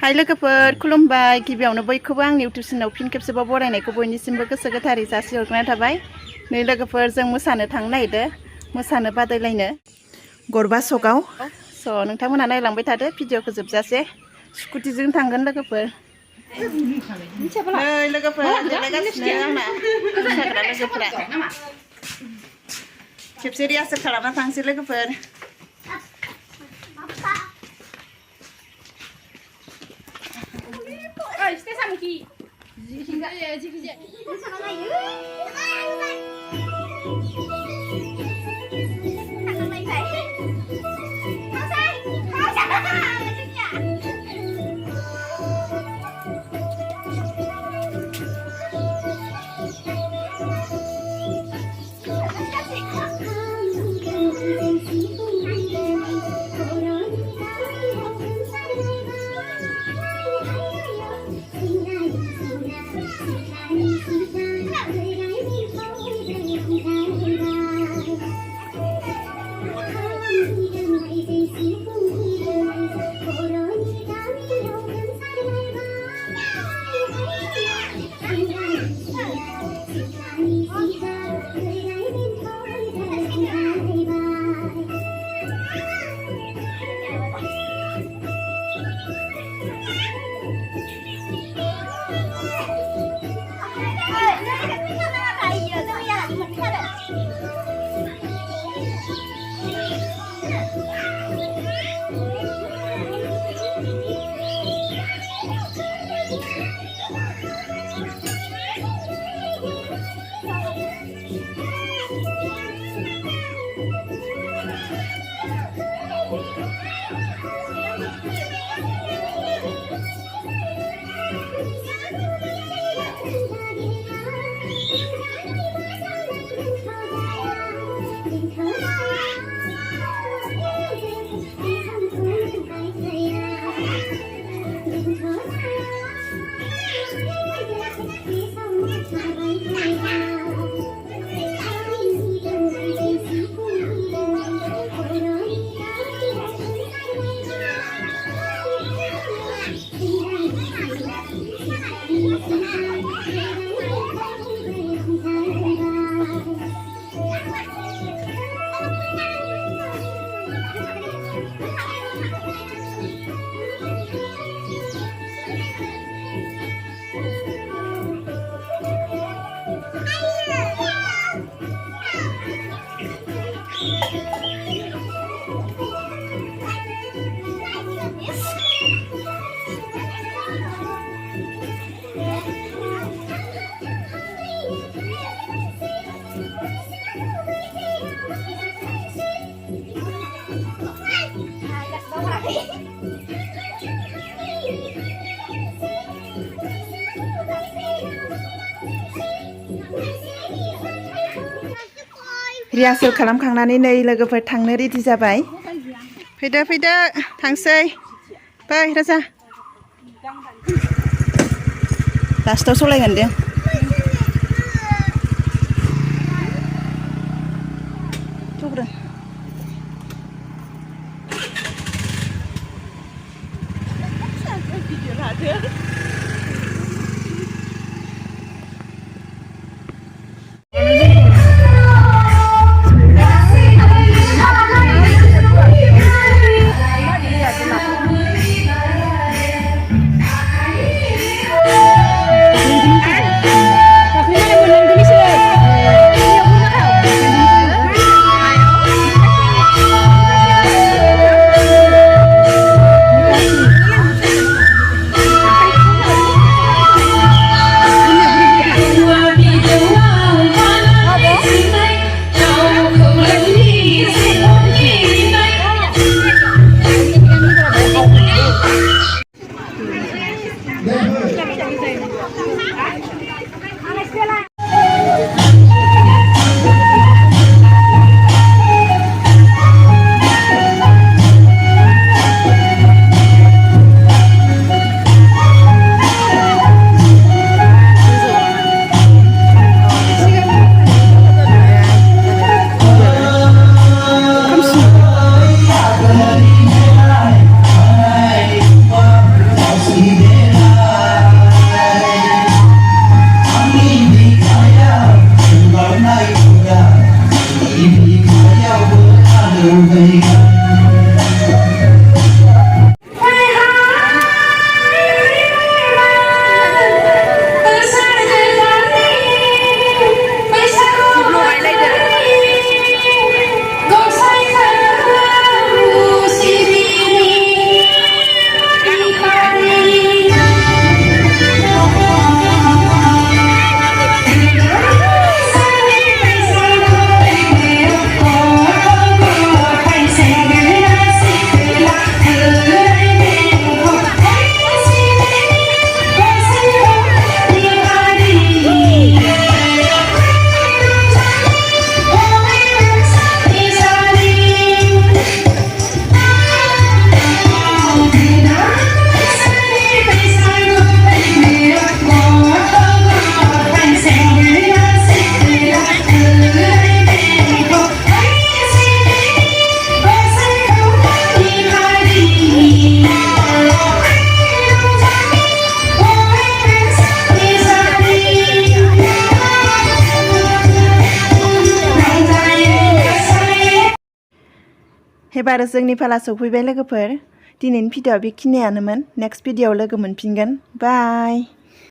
हाय लोगोफोर खुलुमबाय गिबियावनो बयखौबो आंनि इउटिउब चेनेलाव फिन खेबसेबाव बरायनायखौ बयनिसिमबो गोसो गोथारै जासिहरनाय थाबाय। नै लोगोफोर जों मोसानो थांनो नागिरदों, मोसानो बादायलायनो गरबा सखआव। नोंथांमोना नायलांबाय थादो भिडिअखौ जोबजासे। स्कुटिजों थांगोन लोगोफोर। नै लोगोफोर देलायगासिनो आंना मोसाग्रा लोगोफोरा। खेबसे रिहार्सेल खालामना थांसै लोगोफोर। रिहार्सेल खालामखांनानै नै लोगोफोर थांनो रेडि जाबाय। फैदो फैदो थांसै। फै राजा लास्टआव सलायगोन दे। एबार जोंनि फाला सफैबाय लोगोफोर दिनैनि भिडिअ'आ बेखिनियानोमोन नेक्स्ट भिडिअ'आव लोगो मोनफिनगोन बाय